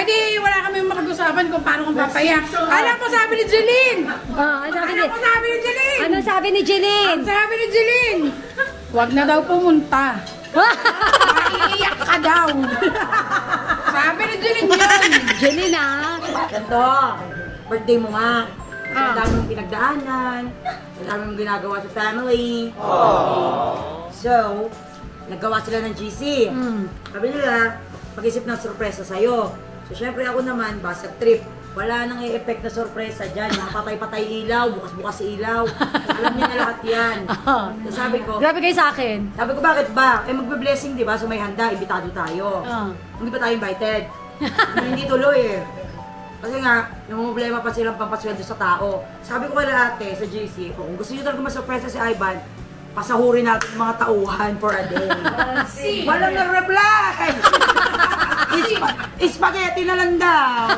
Ay di, wala kami makag-usapan kung paano kung papayak. Alam ko sabi ni Jeline! Ano sabi ni Jeline? Ano sabi ni Jeline? Ang sabi ni Jeline! Huwag na daw pumunta. Maiiyak ka daw. Sabi ni Jeline yun. Jeline ah. Ganto, birthday mo nga. Ang dami mong pinagdaanan. Ang dami mong ginagawa sa family. So, naggawa sila ng GC. Sabi nila, mag-isip ng sorpresa sa'yo. So, syempre ako naman, basag trip. Wala nang i-effect na sorpresa dyan. Mga patay-patay ilaw, bukas-bukas ilaw. Alam niya na lahat yan. So, sabi ko, Grabe kayo sa akin. sabi ko, bakit ba? Eh, magbe-blessing, di ba? So, may handa, imbitado tayo. Hindi ba tayo invited? Hindi tuloy eh. Kasi nga, namumblema pa silang pampasweldo sa tao. Sabi ko kay ate sa GC, kung gusto nyo talaga masurpresa si Ivan, pasahurin natin yung mga tauhan for a day. Walang nag-reply! Spaghetti na lang daw!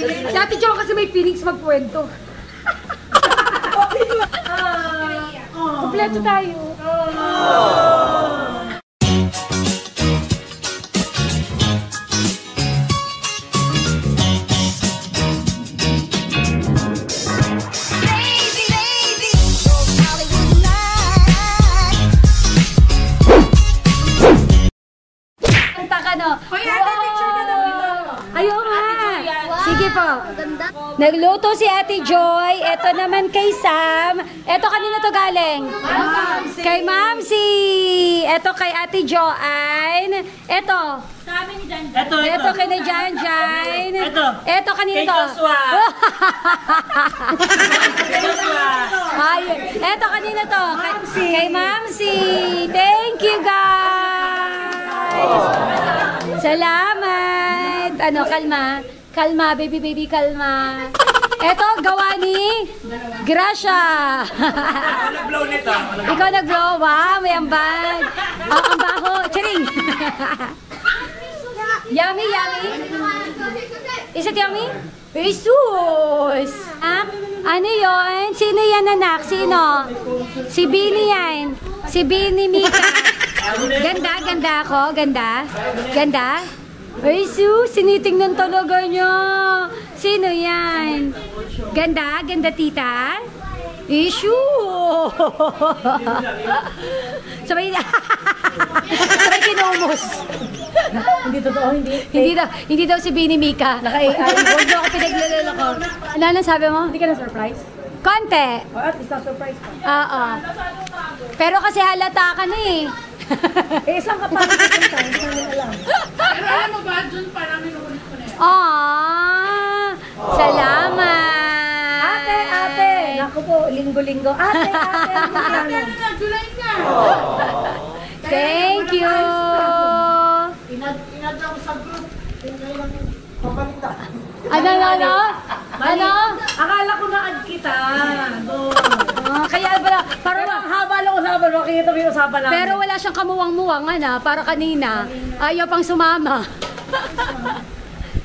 Si Ate Jo kasi may feelings magkwento. Kompleto tayo. Sige po. Nagluto si Ate Joy. Ito naman kay Sam. Ito kanina to galing? Kay Mamsi. Ito kay Ate Joanne. Ito. Ito kay ni Janjan. Ito kanina to. Ito kanina to. Kay Mamsi. Thank you guys. Salamat. Ano, kalma. Kalma, baby, kalma. Eto, gawa ni Gracia. Ikaw nag-blow. Wow, may ambag. Ang baho. Charing. Yummy. Is it yummy? Jesus! Ano yun? Sino yan, anak? Sino? Si Bini yan. Si Bini Mika. Ganda ako. Ganda? Ay, sus, sinitingnan talaga niya. Sino yan? Ganda tita? Issue! Sabay kinumos. Hindi totoo, Hindi daw si Bini Mika. Huwag niyo ako pinaglalala ko. Ano sabi mo? Hindi ka na-surprise? Konti. At least na-surprise ka. Oo. Pero kasi halata ka na eh. Isang kapatid ko punta, hindi ko alam. Pero alam mo ba, Jun, parang minukulit ko na yan. Salamat. Ate. Naku po, linggo-linggo. Ate. July na. Thank you. Inad ako sa group. Pabalita. Ano? Akala ko na-add kita. Kaya pala, Parang ang haba lang usapan, makikita mo yung usapan namin. pero wala siyang kamuwang-muwang, para kanina. Ayaw pang sumama.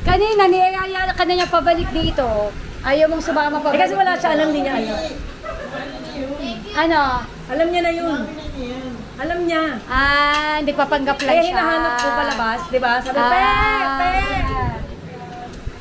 Kanina, niyayaya ka na niya pabalik dito. Ayaw mong sumama pabalik. kasi wala siya, alam niya alam. Ano? Alam niya na yun. Alam niya. Hindi papanggap lang Kaya siya. hinahanap ko palabas, di ba? Sabi, Pe!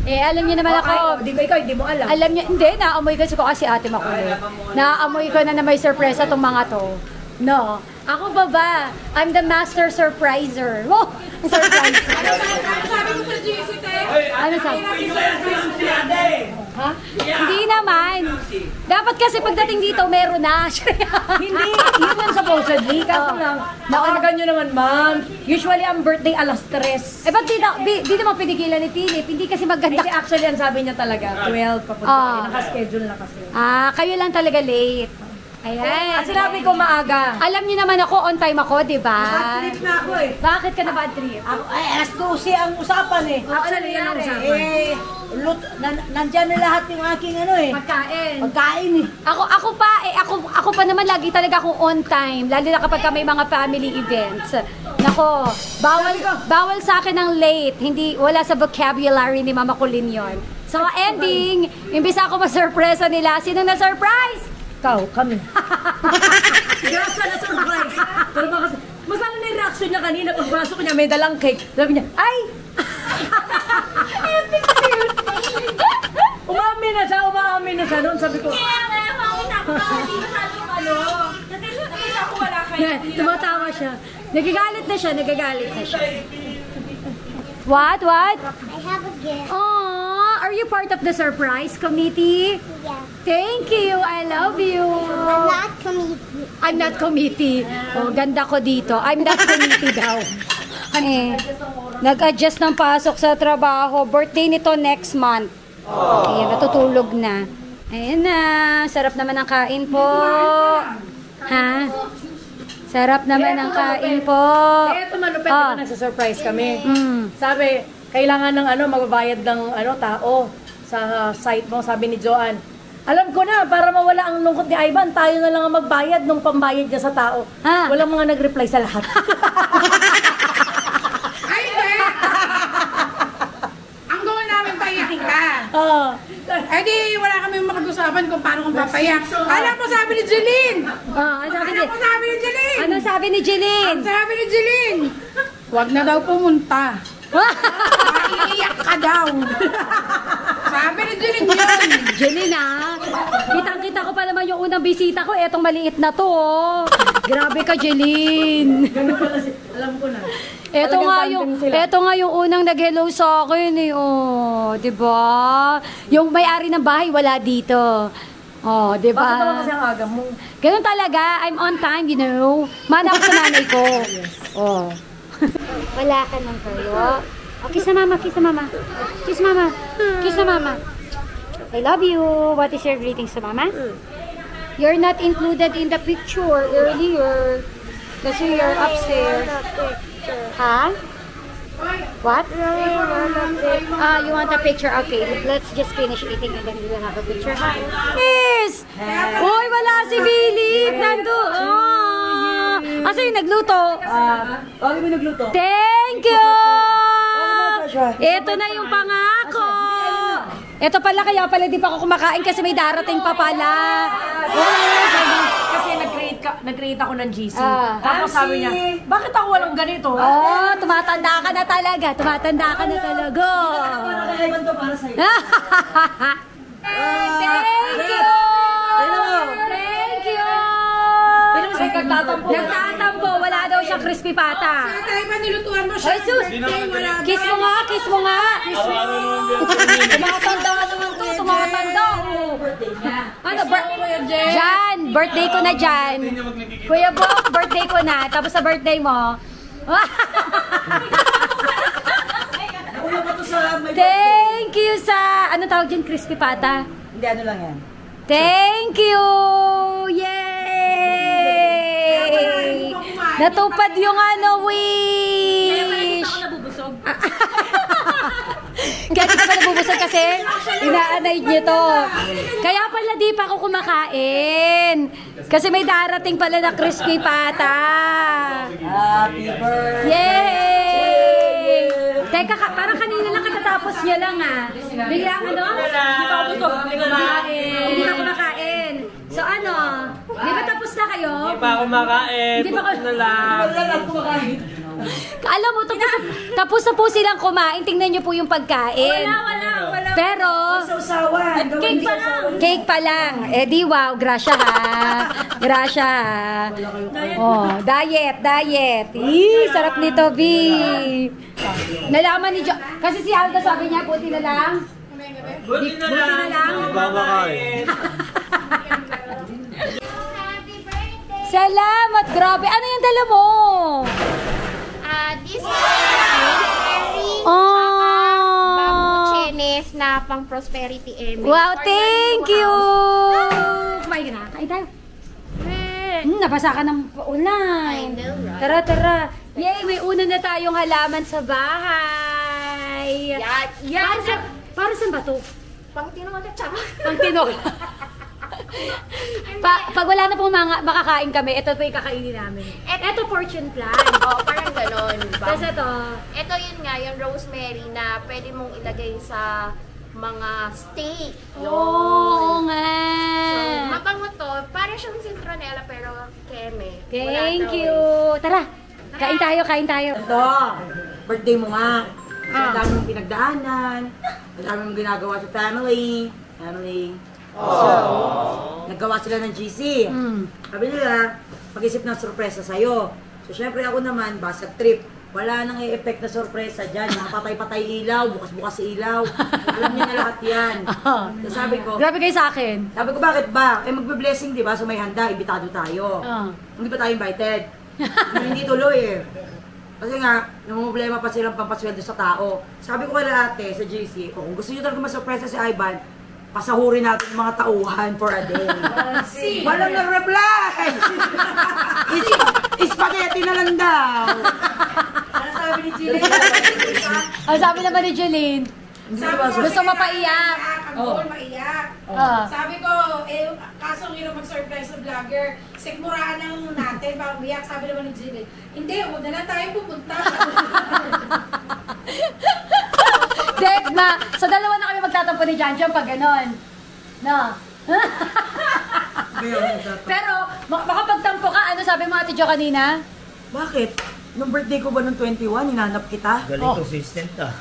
Alam niyo naman ako. Di ba ikaw, hindi mo alam? Alam niyo, hindi, naamoy ko kasi ate makulit. Naamoy ko na may surpresa tong mga to. No. Ako ba? I'm the master surpriser. Oh, surpriser. Ano sabi mo sa GC, te? Ano sabi? Ha? Hindi naman. Dapat kasi pagdating dito, meron na. Hindi, yun lang supposedly. Kaso lang, nakargan nyo naman, ma'am. Usually, ang birthday alas 3. Ba't di naman pinigilan ni Philip? Hindi kasi maganda. Hindi, actually, ang sabi niya talaga, 12 papunta. Nakaschedule na kasi. Kayo lang talaga late. Ayan. At sinabi ko maaga. Alam niyo naman ako, on time ako, di ba? Bad trip na ako eh. Bakit ka na bad trip? Alas 12 ang usapan eh. Actually, yan ang usapan. Nandyan na lahat yung aking pagkain eh. Ako pa naman lagi talaga akong on time, lalo na kapag may mga family events. Nako, bawal sa akin ang late. Wala sa vocabulary ni Mama Colin yun. So ending, imbis ako ma-surpresa nila, sino na-surprise? Ikaw, kami. Grasya na surprise. Pero masama na yung reaction niya kanina pagpasok niya, may dalang cake. Sabi niya, ay! Umaamin na siya noon. Sabi ko, Tumatawa siya. Nagagalit na siya. What? I have a gift. Aww, are you part of the surprise committee? Yeah. Thank you. I love you. I'm not committee. I'm not committee. Oh, ganda ko dito. I'm not committee daw. Nag-adjust ng pasok sa trabaho. Birthday nito next month. Ayan, natutulog na. Ayan na. Sarap naman ang kain po. Ha? Sarap naman ang kain po. eto malupit na nagsa-surprise kami. Mm. Kailangan ng magbabayad ng tao sa site mo, sabi ni Joanne. Alam ko na, para mawala ang lungkot ni Ivan, tayo na lang ang magbayad nung pambayad niya sa tao. Ah. Walang mga nag-reply sa lahat. Ay, hindi! Ang gawin namin, payakin ka. Oo. Eh di, wala kami mapag-usapan kung paano kung papayak. Alam mo sabi ni Jeline! Ano sabi ni? Alam mo sabi ni Jeline! Ano sabi ni Jeline? Ang sabi ni Jeline! Huwag na daw pumunta. Maiiyak ka daw. Sabi ni Jeline yun. Jeline kitang-kita ko pa naman yung unang bisita ko. Etong maliit na to, oh. Grabe ka, Jeline. Ganun pala alam ko na. Ito nga yung unang nag-hello sa akin eh. Oh, 'di ba? Yung may-ari ng bahay wala dito. Oh, 'di Bakit naman ba? kasi ang aga mo? Ganun talaga. I'm on time, you know. Mana ako sa nanay ko. Oh. Wala ka nang kayo. Oh, kiss na mama, kiss na mama. Kiss mama. Kiss na mama. I love you. What is your greetings to mama? You're not included in the picture earlier. Kasi you're upstairs. Ha? What? You want a picture? Okay, let's just finish eating and then we will have a picture. Yes! Uy, wala si Philip! Nandoon! Asa yung nagluto? Bakit mo nagluto? Thank you! Ito na yung pangako! Ito pala, kaya pala di pa ako kumakain kasi may darating pa pala. Kasi nag-create ako ng GC. Tapos Tapos sabi niya, bakit ako walang ganito? Oh, tumatanda ka na talaga. Tumatanda ka na talaga. Para kay Ivan to, para sa'yo. Thank you! Thank you! Nagtatampo. Wala daw siyang crispy pata. Sa tayo pa nilutuan mo siya. Ay, sus! Kiss mo nga, kiss mo nga. Tumatanda naman to, tumatanda. Ano, Jan, birthday ko na Jan. Kuya Bob, birthday ko na. Tapos sa birthday mo. Thank you sa, ano tawag dyan, crispy pata? Hindi, ano lang yan. Thank you! Yay! Natupad yung wish! Kaya di ka ba nabubusog kasi inaanay niyo to. Kaya pala di pa ako kumakain. Kasi may darating pala na crispy pata. Happy birthday! Yay! Teka, parang kanina lang katatapos niya lang Biglang hindi pa kumakain. So di ba tapos na kayo? Hindi pa ako makain. Hindi pa ako na lang. Alam mo, tapos na po silang kumain. Tingnan niyo po yung pagkain. Wala. Pero, cake pa lang. Eh di wow, grasya ha. Grasya ha. Oh, diet. Sarap nito, B. Nalaman ni Jo. Kasi si Aldo sabi niya, buti na lang. Buti na lang. Babakain. Salamat, grabe. Ano yung dala mo? This is Prosperity. Bamboo Chenes na pang Prosperity Emmy. Wow, thank you! Kumain ka na. Kain tayo. Nabasa ka ng ulan. I know, right? Tara. Yay, may una na tayong halaman sa bahay. Yan. Para saan ba to? Pang tinong tsaka. Pang tinola. Pag wala na pong makakain kami, ito po yung kakainin namin. Ito fortune plan. Parang ganon. Tapos ito. Ito yun nga, yung rosemary na pwede mong ilagay sa mga steak. Oo nga. So, mabango to. Parang siyang citronella pero keme. Thank you. Tara, kain tayo. Ito, birthday mo nga. Ang dami mong pinagdaanan, ang dami mong ginagawa sa family. So, naggawa sila ng GC. Sabi nila, mag-isip ng sorpresa sa'yo. So, syempre ako naman, basag trip. Wala nang i-effect na sorpresa dyan. Mga patay-patay ilaw, bukas-bukas ilaw. Alam niya na lahat yan. So, sabi ko, Grabe kayo sa akin. sabi ko, bakit ba? Eh, magbe-blessing, di ba? So, may handa, ibitado tayo. Hindi ba tayo invited? Hindi tuloy eh. Kasi nga, namumblema pa silang pampasweldo sa tao. Sabi ko kay ate sa GC, kung gusto nyo talaga masurpresa si Ivan, pasahurin natin yung mga tauhan for a day. Walang nag-reply! Spaghetti na lang daw. Ano sabi ni Jillian? Ang sabi naman ni Jeline, gusto mapaiyak. Ang maiyak. Sabi ko, kaso ang hirap mag-surprise sa vlogger. Sikmuraan lang natin, baka umiyak. Sabi naman ni Jillian, hindi, huwag na lang tayo pupunta. Dek na, sa dalawa na kami magtatampo ni Janjan pag ganon. No? Pero, makapagtampo ka, ano sabi mo Ate Jo kanina? Bakit? Nung birthday ko ba nung 21, hinanap kita? Galing consistent ah.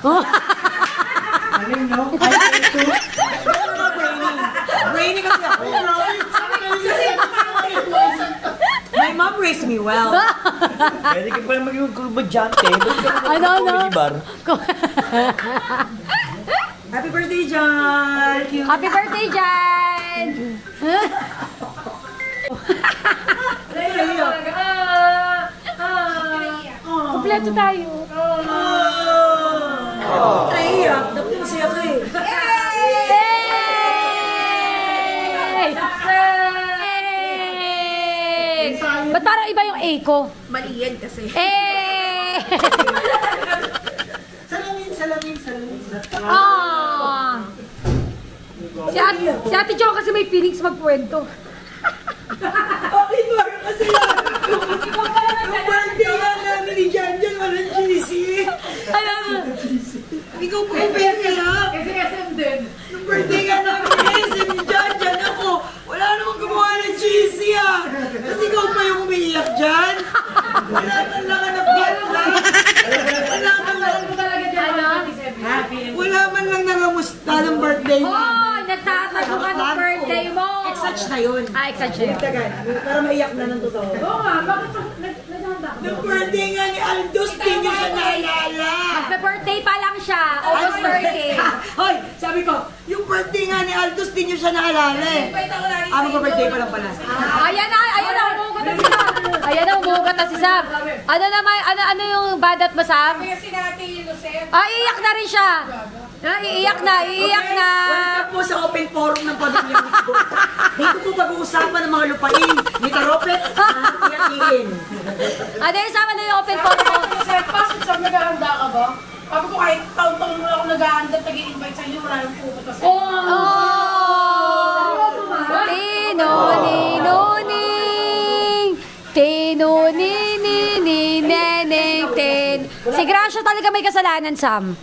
Galing, no? Brainy kasi ako. My mom raised me well. Pwede ka pala maging kubadyante. Ano? Bar. Happy birthday, John! Happy birthday, Jan! Kompleto tayo. Naiiyak. Dapat masaya ka eh. Ba't parang iba yung A ko? Mali yan kasi. Salamin. Ah! Si Ate Jo kasi may feelings magkwento. Bakit ba? Kasi yung birthday nga namin ni Janjan, walang GC. Ikaw po yung birthday ha? Kasi SM din. Yung birthday nga namin ni Janjan, ako, wala namang gumawa ng GC ha. Kasi ikaw pa yung umiiyak dyan. Wala man lang hanap-hanap. Wala man lang nangamusta ng birthday mo. Oh, nagtatago ka ng birthday mo. Exage na yun. Exage na yun. Para maiyak na ng totoo. Oo nga, bakit naghanda ka? Nung birthday nga ni Aldous, di niya siya naalala. Magpa-birthday pa lang siya. Almost birthday. Hoy, sabi ko, yung birthday nga ni Aldous, di niya siya naalala eh. Magpa-birthday pa lang pala. Ayan na, umuugat na si Sam. Ayan na, umuugat na si Sam. Ano naman, ano yung badat mo, Sam? Kaya sinati yung Lucet. Iiyak na rin siya. Iiyak na. Welcome po sa open forum ng pamilya ko. Dito po pag-uusapan ng mga lupain. Ni Taropet, iyakin. Ano yung Sam, ano yung open forum mo? Lucet, pasok sa naghahanda ka ba? Sabi ko kahit taon-taon mo ako naghahanda, nag-i-invite sa'yo, wala nang pupunta sa'yo. Si Gracia talaga may kasalanan, Sam.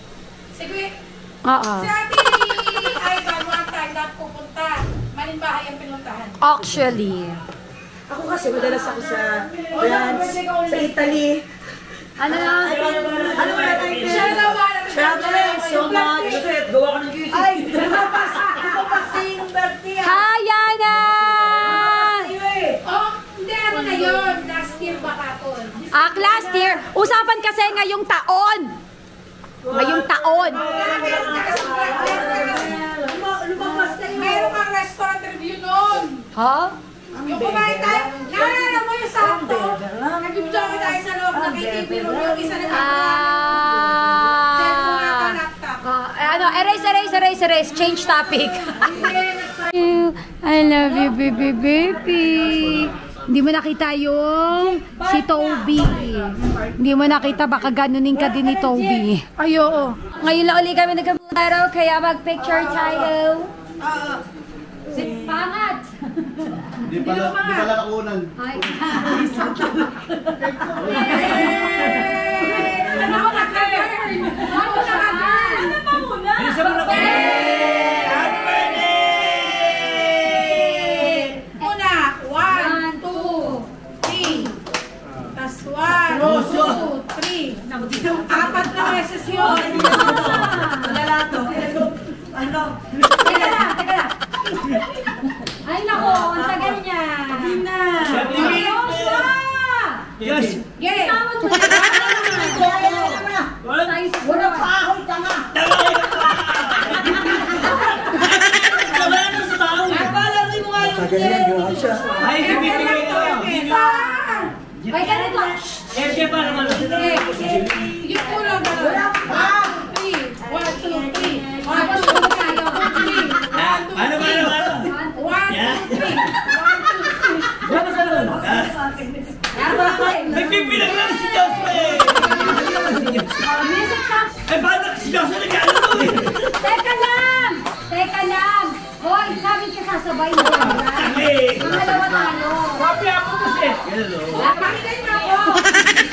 Sige, Oo. si Ate Ivan, one time na pupunta. Malimbahay ang pinuntahan. Actually. Ako kasi madalas ako sa France, sa Italy. Ano na? Ano ba tayo? Traveling so much. Gawa ka ng beauty. Ay, lumapas yung birthday. Hi, Yana! Oh, hindi, ano na yun? Last year ba kapon? Last year. Usapan kasi ngayong taon. Ngayong taon. Meron kang restaurant review nun. Ha? Yung kumain tayo, naalala mo yung sakto? Nag-video tayo sa loob ng KTV room, yung isa na Erase. Change topic. I love you, baby. Hindi mo nakita yung si Toby. Hindi mo nakita, baka ganunin ka din ni Toby. Ay, oo. Ngayon lang ulit kami nagkamutaro, kaya mag-picture tayo. Pangat! Di pala nakunan. Ay, Ako naka-burn! Ako naka-burn! Ano pa muna? Bilisan mo na kayo! Happy birthday! Una, 1, 2, 3. Tapos Last one, 2, 3. 4 na beses yun. Ano? Teka lang. Ay, nako, ang tagal niya. Joshua! Yes! Yay! Tawag mo na. Wala pa ahoy, tanga! Ay, bibigay ko. Ay, ganito. Kaya pa naman. Yung ulo ba? 3, 1, 2, 3. 1, 2, 3. 1, 2, 3. 1, 2, 3. Ano? 1, 2, 3. Nagpipilang lang si Joshua eh! Eh, paano si Joshua nag-ano to eh? Teka lang. Hoy, sabi ka sasabay mo. Pangalawa tayo. Papi ako to eh! Pakinggan niyo ako.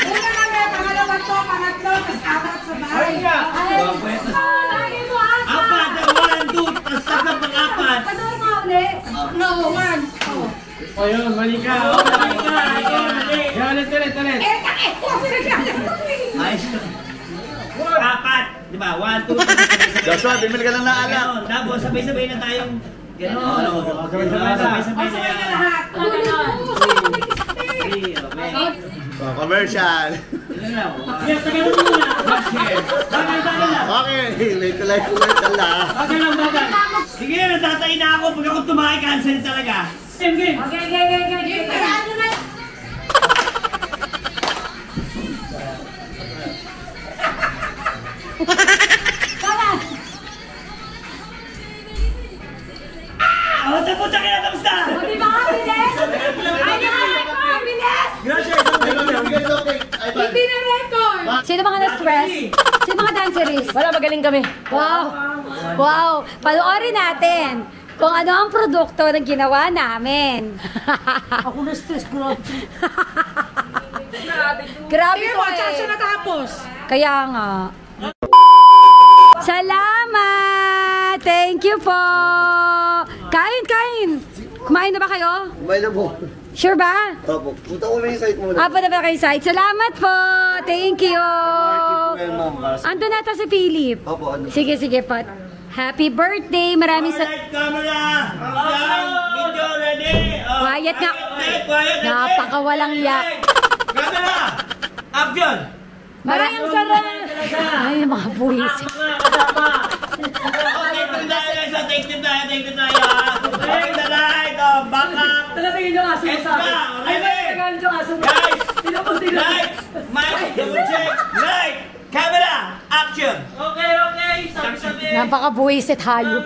Una kami, pangalawa to, pangatlo, tas 4 sa bahay. Lagi mo ah. Apat! 1, 2, tas sabang pang-apat! Panood nga ulit. No, 1. Oh. O yun, mali ka! Mali ka! Ulit! Ayos ka! Apat! Diba? 1, 2, 3, Joshua, bimili ka lang na alak. Ganon, tapos sabay-sabay na tayong gano'n. Sabay-sabay Sabay na na. lahat. Oh, commercial. Yes, tagalan mo muna. Bagay lang. Okay, late to life commercial na. Bagay lang. Sige, natatay na ako. Pag ako tumakay, cancel talaga. Game. Okay. Ano na? Ah! Tapos na kaya tapos na! Di ba ka bilis? Ay, ang bilis! Hindi na record. Sino mga na-stress? Sino mga danceries? Wala, magaling kami. Wow! Panoorin natin kung ano ang produkto na ginawa namin. Ako na-stress ko. Grabe Sige to mo, tsaka siya eh. natapos. Kaya nga. Salamat! Thank you po! Kain! Kumain na ba kayo? May na po. Sure ba? Opo, punta ko na yung site muna. Apo na ba kayo site? Salamat po! Thank you! Ando na to si Philip. Opo, ano? Sige po. Happy birthday! Maraming Alright, camera! Video ready! Quiet nga. Quiet! Napakawalang yak. Camera! Action! Maraming sarap! Ay, mga buwis. Take two tayo. Take the light, back up. Talaga yun yung aso mo sa akin. Ay, nagalit yung aso mo. Guys! Tinapos. Lights! Mic! Double check! Light! Camera! Action! Okay. Sabi-sabi. Napakabuwisit hayop.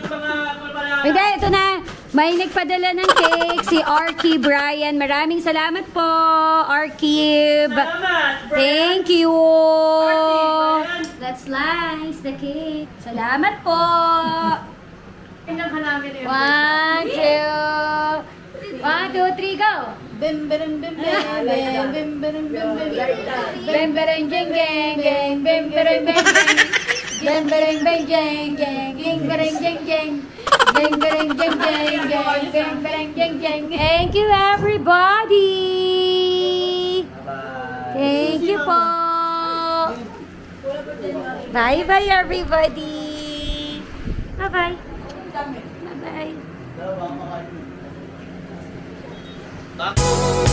Hindi, ito na. May nagpadala ng cake, si Arky Brian. Maraming salamat po, Arky. Salamat! Thank you. Brian. Let's slice the cake. Salamat po. Tingnan ka namin eh. 1, 2, 1, 2, 3, go. Bim, bim, bim, bim, bim, bim, bim, bim, bim. Bem bereng jeng jeng jeng, bem bereng beng jeng. Bem bereng beng jeng jeng, jeng bereng jeng jeng. Beng bereng jeng jeng jeng, bem bereng jeng jeng. Thank you everybody. Thank you po. Bye bye everybody. Bye bye. Bye bye.